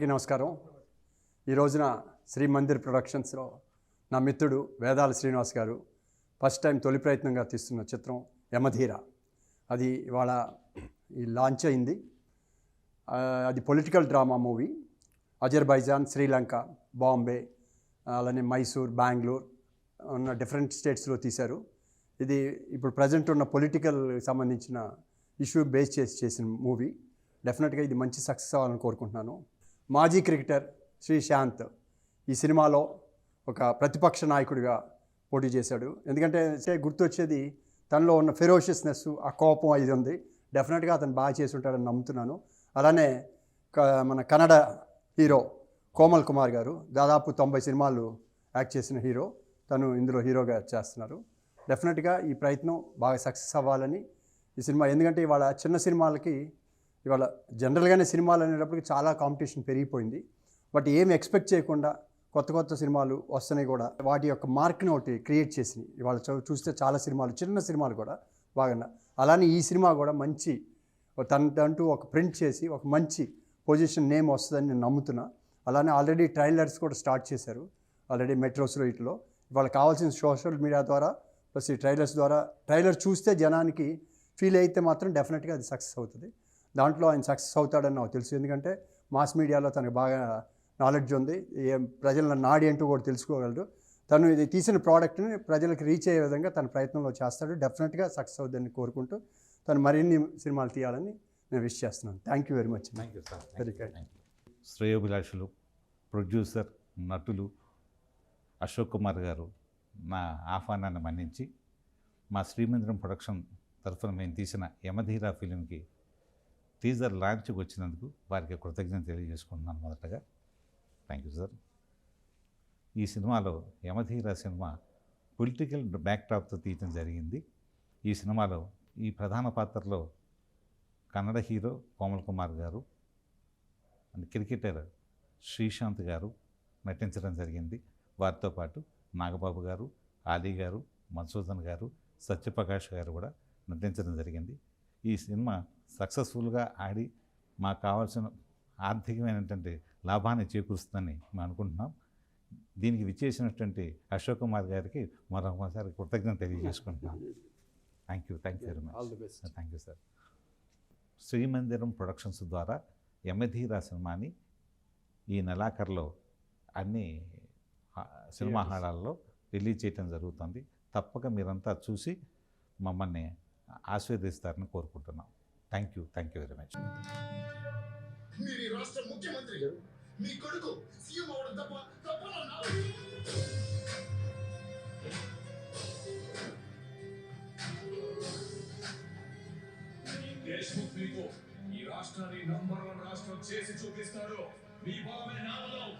అందరికీ నమస్కారం. ఈ రోజున శ్రీ మందిర్ ప్రొడక్షన్స్లో నా మిత్రుడు వేదాల శ్రీనివాస్ గారు ఫస్ట్ టైం తొలి ప్రయత్నంగా తీస్తున్న చిత్రం యమధీర. అది ఇవాళ లాంచ్ అయింది. అది political drama movie. Azerbaijan, Sri Lanka, Bombay, అలానే మైసూర్, బెంగళూరు ఉన్న డిఫరెంట్ స్టేట్స్లో తీశారు. ఇది ఇప్పుడు ప్రజెంట్ ఉన్న పొలిటికల్ సంబంధించిన ఇష్యూ బేస్ చేసిన మూవీ. డెఫినెట్గా ఇది మంచి సక్సెస్ అవ్వాలని కోరుకుంటున్నాను. మాజీ క్రికెటర్ శ్రీశాంత్ ఈ సినిమాలో ఒక ప్రతిపక్ష నాయకుడిగా పోటీ చేశాడు. ఎందుకంటే గుర్తొచ్చేది తనలో ఉన్న ఫెరోషియస్నెస్, ఆ కోపం ఇది ఉంది. డెఫినెట్గా అతను బాగా చేసి ఉంటాడని నమ్ముతున్నాను. అలానే మన కన్నడ హీరో కోమల్ కుమార్ గారు దాదాపు 90 సినిమాలు యాక్ట్ చేసిన హీరో, తను ఇందులో హీరోగా చేస్తున్నారు. డెఫినెట్గా ఈ ప్రయత్నం బాగా సక్సెస్ అవ్వాలని ఈ సినిమా. ఎందుకంటే ఇవాళ చిన్న సినిమాలకి ఇవాళ జనరల్గానే సినిమాలు అనేటప్పటికి చాలా కాంపిటీషన్ పెరిగిపోయింది. బట్ ఏమి ఎక్స్పెక్ట్ చేయకుండా కొత్త సినిమాలు వస్తున్నాయి కూడా. వాటి యొక్క మార్క్ని ఒకటి క్రియేట్ చేసినాయి. ఇవాళ చూస్తే చాలా సినిమాలు, చిన్న సినిమాలు కూడా బాగా. అలానే ఈ సినిమా కూడా మంచి తనంటూ ఒక ప్రింట్ చేసి ఒక మంచి పొజిషన్ నేమ్ వస్తుందని నేను నమ్ముతున్నా. అలానే ఆల్రెడీ ట్రైలర్స్ కూడా స్టార్ట్ చేశారు ఆల్రెడీ మెట్రోస్లో. ఇట్లో ఇవాళ కావాల్సిన సోషల్ మీడియా ద్వారా ప్లస్ ఈ ట్రైలర్స్ ద్వారా ట్రైలర్ చూస్తే జనానికి ఫీల్ అయితే మాత్రం డెఫినెట్గా అది సక్సెస్ అవుతుంది. దాంట్లో ఆయన సక్సెస్ అవుతాడని నాకు తెలుసు. ఎందుకంటే మాస్ మీడియాలో తనకు బాగా నాలెడ్జ్ ఉంది. ప్రజల నాడి అంటూ కూడా తెలుసుకోగలడు. తను ఇది తీసిన ప్రోడక్ట్ని ప్రజలకు రీచ్ అయ్యే విధంగా తన ప్రయత్నంలో చేస్తాడు. డెఫినెట్గా సక్సెస్ అవుతుందని కోరుకుంటూ తను మరిన్ని సినిమాలు తీయాలని నేను విష్ చేస్తున్నాను. Thank you very much. Thank you sir. Very good. శ్రేయోభిలాషులు, ప్రొడ్యూసర్, నటులు అశోక్ కుమార్ గారు నా ఆహ్వానాన్ని మన్నించి మా శ్రీమందిరం ప్రొడక్షన్ తరఫున మేము తీసిన యమధీర ఫిలింకి టీజర్ లాంచ్కి వచ్చినందుకు వారికి కృతజ్ఞత తెలియజేసుకుంటున్నాను. మొదటగా థ్యాంక్ యూ సార్. ఈ సినిమాలో యమధీర సినిమా పొలిటికల్ బ్యాక్డ్రాప్తో తీయటం జరిగింది. ఈ సినిమాలో ఈ ప్రధాన పాత్రలో కన్నడ హీరో కోమల్ కుమార్ గారు అండ్ క్రికెటర్ శ్రీశాంత్ గారు నటించడం జరిగింది. వారితో పాటు నాగబాబు గారు, ఆలీ గారు, మధుసూదన్ గారు, సత్యప్రకాష్ గారు కూడా నటించడం జరిగింది. ఈ సినిమా సక్సెస్ఫుల్గా ఆడి మాకు కావాల్సిన ఆర్థికమైనటువంటి లాభాన్ని చేకూరుస్తుందని మేము అనుకుంటున్నాం. దీనికి విచ్చేసినటువంటి అశోక్ కుమార్ గారికి మరొకసారి కృతజ్ఞత తెలియజేసుకుంటున్నాం. Thank you very much. Thank you sir. Shrimandiram productions ద్వారా యమధీర సినిమాని ఈ నెలాఖరులో అన్ని సినిమా హాళ్ళల్లో రిలీజ్ చేయడం జరుగుతుంది. తప్పక మీరంతా చూసి మమ్మల్ని ఆశీర్వదిస్తారని కోరుకుంటున్నాం. Thank you very much. మీరు రాష్ట్ర ముఖ్యమంత్రి, మీ కొడుకు సీఎం అవడం తప్ప దేశ్ముఖ్ మీకు ఈ రాష్ట్రాన్ని నంబర్ 1 రాష్ట్రం చేసి చూపిస్తారు. మీ బలమే నా బలం.